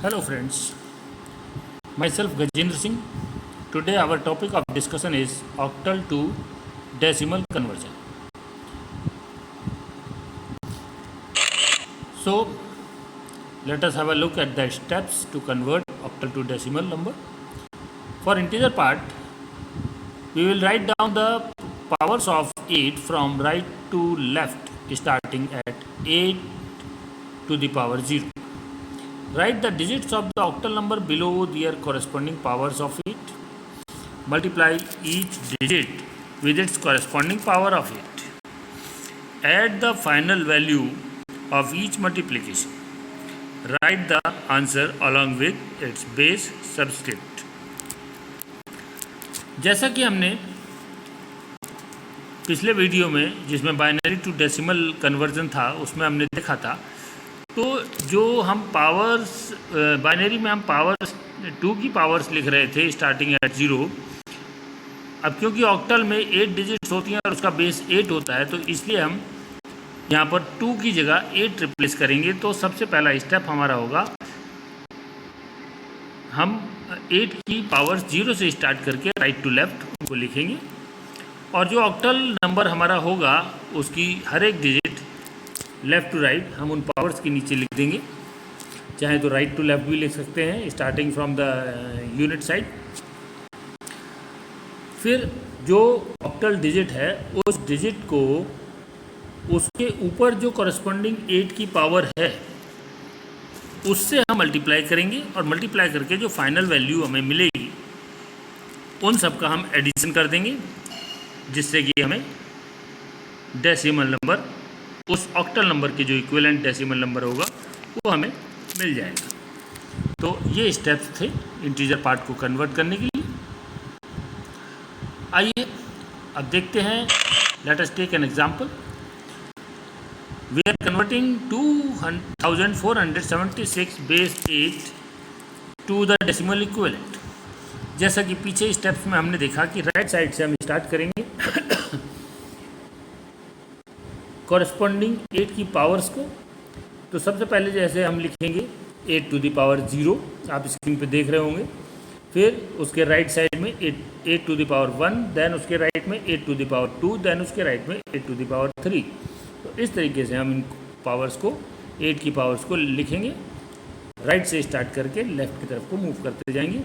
Hello friends, myself Gajendra Singh. Today our topic of discussion is octal to decimal conversion. So let us have a look at the steps to convert octal to decimal number. For integer part, we will write down the powers of 8 from right to left starting at 8 to the power 0. Write the digits of the octal number below their corresponding powers of it. Multiply each digit with its corresponding power of it. Add the final value of each multiplication. Write the answer along with its base subscript. जैसा कि हमने पिछले video में जिसमें binary to decimal conversion था उसमें हमने देखा था, तो जो हम पावर्स बाइनरी में हम पावर्स 2 की पावर्स लिख रहे थे स्टार्टिंग एट 0। अब क्योंकि ऑक्टल में 8 डिजिट्स होती हैं और उसका बेस 8 होता है, तो इसलिए हम यहाँ पर 2 की जगह 8 रिप्लेस करेंगे। तो सबसे पहला स्टेप हमारा होगा, हम 8 की पावर्स 0 से स्टार्ट करके राइट टू लेफ्ट उनको लिखेंगे और जो ऑक्टल नंबर हमारा होगा उसकी हर एक डिजिट लेफ़्ट टू राइट हम उन पावर्स के नीचे लिख देंगे। चाहे तो राइट टू लेफ्ट भी लिख सकते हैं starting from the unit side. फिर जो ऑक्टल डिजिट है उस डिजिट को उसके ऊपर जो करस्पॉन्डिंग 8 की पावर है उससे हम मल्टीप्लाई करेंगे और मल्टीप्लाई करके जो फाइनल वैल्यू हमें मिलेगी उन सब का हम एडिशन कर देंगे, जिससे कि हमें डेसिमल नंबर उस ऑक्टल नंबर के जो इक्विवेलेंट डेसिमल नंबर होगा वो हमें मिल जाएगा। तो ये स्टेप्स थे इंटीजर पार्ट को कन्वर्ट करने के लिए। आइए अब देखते हैं, let us take an example. We are converting 2476 base 8 to the decimal equivalent. जैसा कि पीछे स्टेप्स में हमने देखा कि राइट साइड से हम स्टार्ट करेंगे कॉरस्पॉन्डिंग 8 की पावर्स को। तो सबसे पहले जैसे हम लिखेंगे 8 टू द पावर 0, आप स्क्रीन पे देख रहे होंगे। फिर उसके राइट साइड में 8 टू द पावर 1, देन उसके राइट में 8 टू द पावर 2, देन उसके राइट में 8 टू द पावर 3। तो इस तरीके से हम इन पावर्स को 8 की पावर्स को लिखेंगे, राइट से स्टार्ट करके लेफ़्ट की तरफ को मूव करते जाएंगे।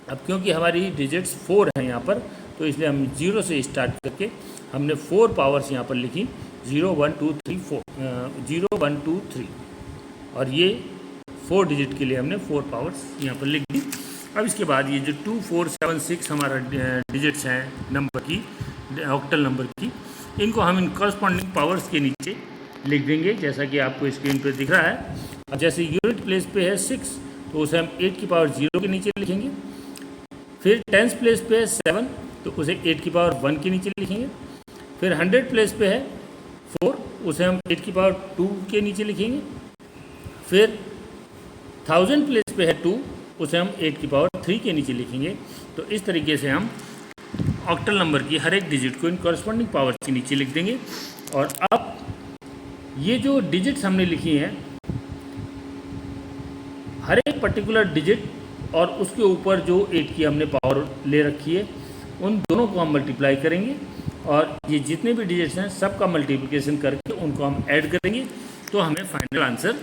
अब क्योंकि हमारी डिजिट्स 4 हैं यहाँ पर, तो इसलिए हम 0 से स्टार्ट करके हमने 4 पावर्स यहाँ पर लिखी, 0 1 2 3 4 0 1 2 3, और ये 4 डिजिट के लिए हमने 4 पावर्स यहाँ पर लिख दी। अब इसके बाद ये जो 2 4 7 6 हमारा डिजिट्स हैं नंबर की, ऑक्टल नंबर की, इनको हम इन कॉरस्पॉन्डिंग पावर्स के नीचे लिख देंगे, जैसा कि आपको स्क्रीन पर दिख रहा है। अब जैसे यूनिट प्लेस पे है 6, तो उसे हम 8 की पावर 0 के नीचे लिखेंगे। फिर 10th प्लेस पे है 7, तो उसे 8 की पावर 1 के नीचे लिखेंगे। फिर 100 प्लेस पे है 4, उसे हम 8 की पावर 2 के नीचे लिखेंगे। फिर 1000 प्लेस पे है 2, उसे हम 8 की पावर 3 के नीचे लिखेंगे। तो इस तरीके से हम ऑक्टल नंबर की हर एक डिजिट को इन कॉरस्पॉन्डिंग पावर्स के नीचे लिख देंगे। और अब ये जो डिजिट्स हमने लिखी हैं, हर एक पर्टिकुलर डिजिट और उसके ऊपर जो 8 की हमने पावर ले रखी है उन दोनों को हम मल्टीप्लाई करेंगे और ये जितने भी डिजिट्स हैं सबका मल्टीप्लिकेशन करके उनको हम ऐड करेंगे। तो हमें फाइनल आंसर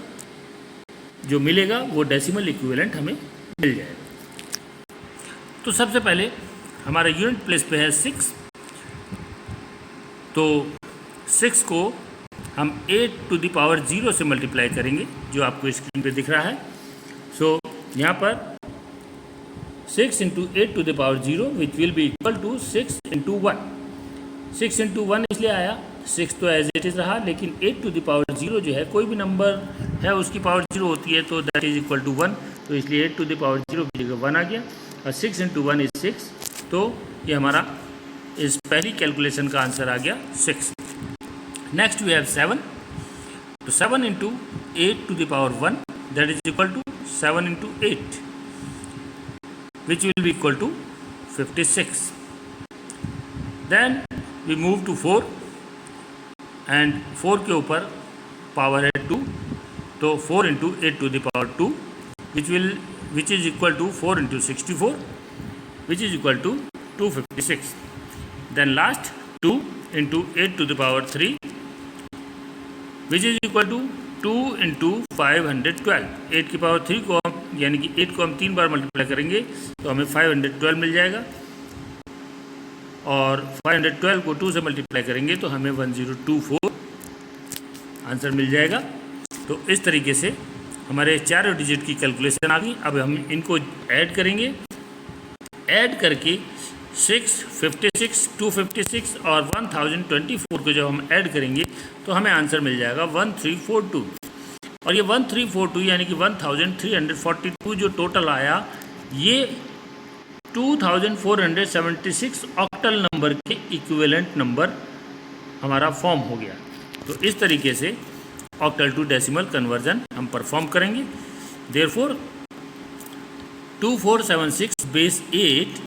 जो मिलेगा वो डेसिमल इक्विवेलेंट हमें मिल जाएगा। तो सबसे पहले हमारा यूनिट प्लेस पे है 6, तो 6 को हम 8 टू द पावर 0 से मल्टीप्लाई करेंगे, जो आपको स्क्रीन पे दिख रहा है। सो यहाँ पर 6 into 8 to the power 0 which will be equal to 6 into 1। 6 into 1 इसलिए आया, 6 तो एज इट इज़ रहा, लेकिन 8 टू द पावर 0 जो है, कोई भी नंबर है उसकी पावर 0 होती है, तो दैट इज इक्वल टू 1। तो इसलिए 8 टू द पावर 0 की जगह 1 आ गया, और 6 इंटू 1 इज 6। तो ये हमारा इस पहली कैलकुलेशन का आंसर आ गया 6। नेक्स्ट वी हैव 7, तो 7 into 8 to the power 1 that is equal to 7 into 8 which will be equal to 56. Then we move to 4 and 4 के ऊपर पावर है 2, तो 4 into 8 to the power 2 which is equal to 4 into 64, which is equal to 256. Then last 2 into 8 to the power 3, which is equal to 2 into 512. 8 की power 3 को हम यानी कि 8 को हम 3 बार मल्टीप्लाई करेंगे तो हमें 512 मिल जाएगा, और 512 को 2 से मल्टीप्लाई करेंगे तो हमें 1024 आंसर मिल जाएगा। तो इस तरीके से हमारे चारों डिजिट की कैलकुलेशन आ गई। अब हम इनको ऐड करेंगे, ऐड करके 6, 56, 256 और 1024 को जब हम ऐड करेंगे तो हमें आंसर मिल जाएगा 1342। और ये 1342 यानी कि 1342 जो टोटल आया, ये 2476 ऑक्टल नंबर के इक्विवेलेंट नंबर हमारा फॉर्म हो गया। तो इस तरीके से ऑक्टल टू डेसिमल कन्वर्जन हम परफॉर्म करेंगे। Therefore 2476 base 8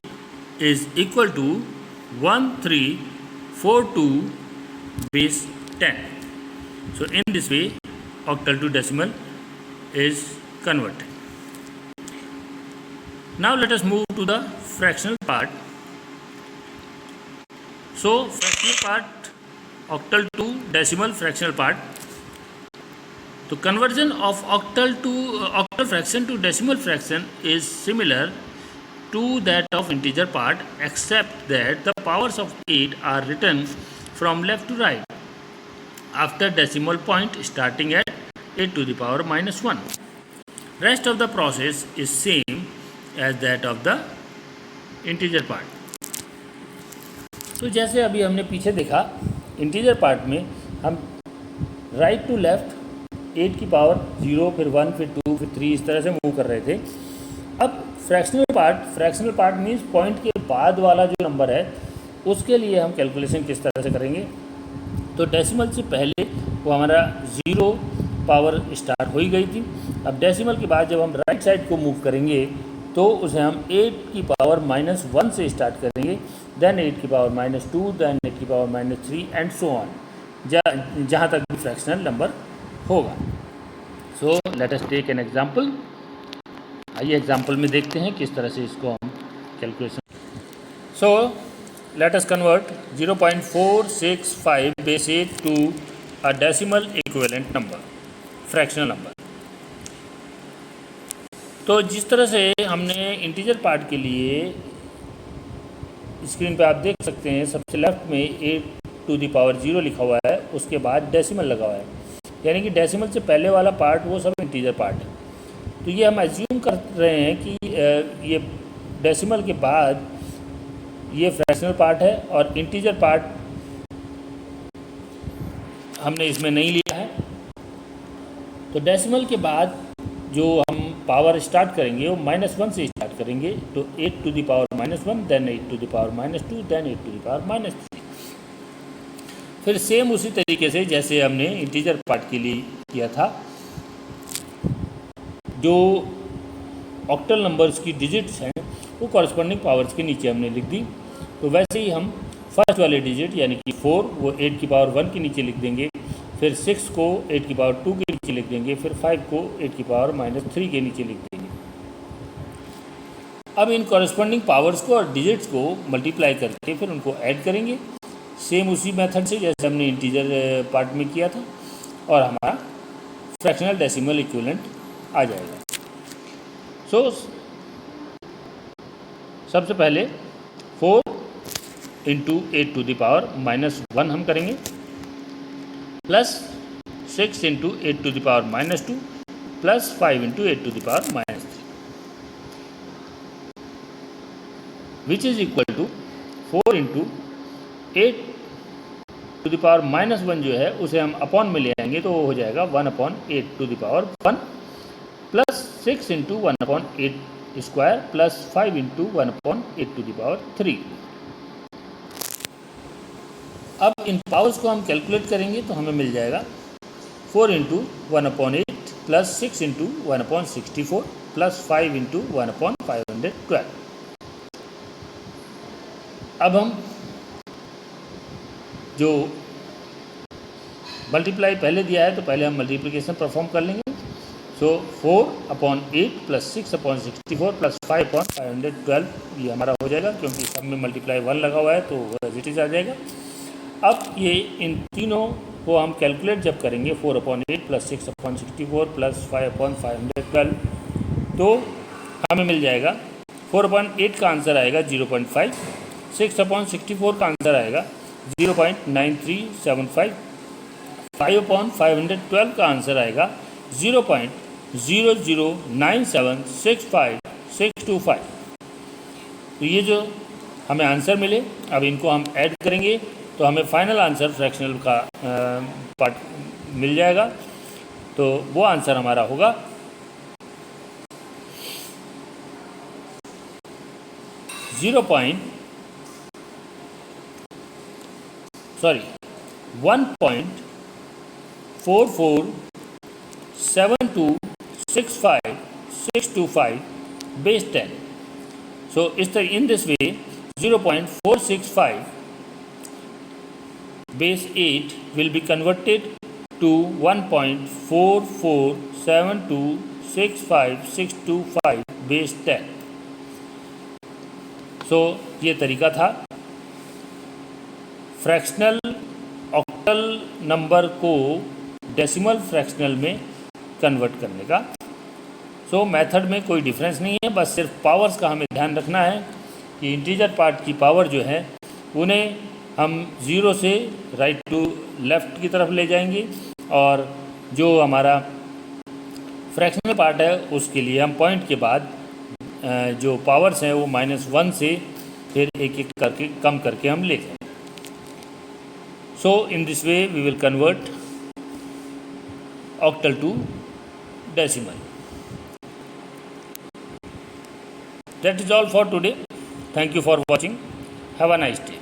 is equal to 1342 base 10. So in this way octal to decimal is converted. Now let us move to the fractional part. So fractional part, octal to decimal fractional part. So conversion of octal fraction to decimal fraction is similar to that of integer part, except that the powers of 8 are written from left to right after decimal point starting at 8 to the power minus 1. Rest of the process is same as that of the integer part. तो जैसे अभी हमने पीछे देखा, integer part में हम right to left 8 की power 0, फिर 1, फिर 2, फिर 3 इस तरह से मूव कर रहे थे। अब फ्रैक्शनल पार्ट मीन्स पॉइंट के बाद वाला जो नंबर है उसके लिए हम कैलकुलेशन किस तरह से करेंगे। तो डेसिमल से पहले वो हमारा 0 पावर स्टार्ट हो ही गई थी। अब डेसिमल के बाद जब हम राइट साइड को मूव करेंगे तो उसे हम 8 की पावर -1 से स्टार्ट करेंगे, देन 8 की पावर -2, देन 8 की पावर -3 एंड सो ऑन, जहाँ तक भी फ्रैक्शनल नंबर होगा। So let us take an example. आइए एग्जाम्पल में देखते हैं किस तरह से इसको हम calculation. So let us convert 0.465 base 8 to a decimal equivalent number, fractional number. तो जिस तरह से हमने इंटीजर पार्ट के लिए स्क्रीन पे आप देख सकते हैं, सबसे लेफ्ट में 8 टू द पावर 0 लिखा हुआ है, उसके बाद डेसिमल लगा हुआ है, यानी कि डेसिमल से पहले वाला पार्ट वो सब इंटीजर पार्ट है। तो ये हम एज्यूम कर रहे हैं कि ये डेसिमल के बाद ये फ्रैक्शनल पार्ट है और इंटीजर पार्ट हमने इसमें नहीं लिया है। तो डेसिमल के बाद जो हम पावर स्टार्ट करेंगे वो -1 से स्टार्ट करेंगे। तो 8 to the power -1, then 8 to the power -2, then 8 to the power -3। फिर सेम उसी तरीके से जैसे हमने इंटीजर पार्ट के लिए किया था, जो ऑक्टल नंबर्स की डिजिट्स हैं वो कॉरस्पॉन्डिंग पावर्स के नीचे हमने लिख दी। तो वैसे ही हम फर्स्ट वाले डिजिट यानी कि 4 वो 8 की पावर 1 के नीचे लिख देंगे, फिर 6 को 8 की पावर 2 के नीचे लिख देंगे, फिर 5 को 8 की पावर -3 के नीचे लिख देंगे। अब इन कॉरस्पॉन्डिंग पावर्स को और डिजिट्स को मल्टीप्लाई करके फिर उनको ऐड करेंगे, सेम उसी मेथड से जैसे हमने इंटीजर पार्ट में किया था, और हमारा फ्रैक्शनल डेसिमल इक्विवेलेंट आ जाएगा। सो सबसे पहले 4 इंटू 8 टू द पावर -1 हम करेंगे, plus 6 into 8 to the power -2, plus 5 into 8 to the power -3, which is equal to 4 into 8 to the power -1 जो है उसे हम अपॉन में ले आएंगे तो वो हो जाएगा 1/8 to the power 1, plus 6 into 1/8 square, plus 5 into 1/8 to the power 3। अब इन पावर्स को हम कैलकुलेट करेंगे तो हमें मिल जाएगा 4 into 1/8 plus 6 into 1/64 plus 5 into 1/512। अब हम जो मल्टीप्लाई पहले दिया है तो पहले हम मल्टीप्लिकेशन परफॉर्म कर लेंगे। सो 4/8 प्लस 6/64 प्लस 5/512 ये हमारा हो जाएगा, क्योंकि सब में मल्टीप्लाई 1 लगा हुआ है तो एज इट इज़ आ जाएगा। अब ये इन तीनों को हम कैलकुलेट जब करेंगे 4/8 प्लस 6/64 प्लस 5/512 तो हमें मिल जाएगा 4/8 का आंसर आएगा 0.5, 6/64 का आंसर आएगा 0.9375, 5/512 का आंसर आएगा 0.009765625। तो ये जो हमें आंसर मिले, अब इनको हम ऐड करेंगे तो हमें फाइनल आंसर फ्रैक्शनल का पार्ट मिल जाएगा। तो वो आंसर हमारा होगा 1.447265 base 10. So in this way 0.465 base 8 will be converted to 1.447265625 base 10. सो ये तरीका था फ्रैक्शनल ऑक्टल नंबर को डेसिमल फ्रैक्शनल में कन्वर्ट करने का। सो मेथड में कोई डिफरेंस नहीं है, बस सिर्फ पावर्स का हमें ध्यान रखना है कि इंटीजर पार्ट की पावर जो है उन्हें हम 0 से राइट टू लेफ़्ट की तरफ ले जाएंगे, और जो हमारा फ्रैक्शनल पार्ट है उसके लिए हम पॉइंट के बाद जो पावर्स हैं वो -1 से फिर एक एक करके कम करके हम ले जाएंगे। So in this way we will convert octal to decimal. That is all for today. Thank you for watching. Have a nice day.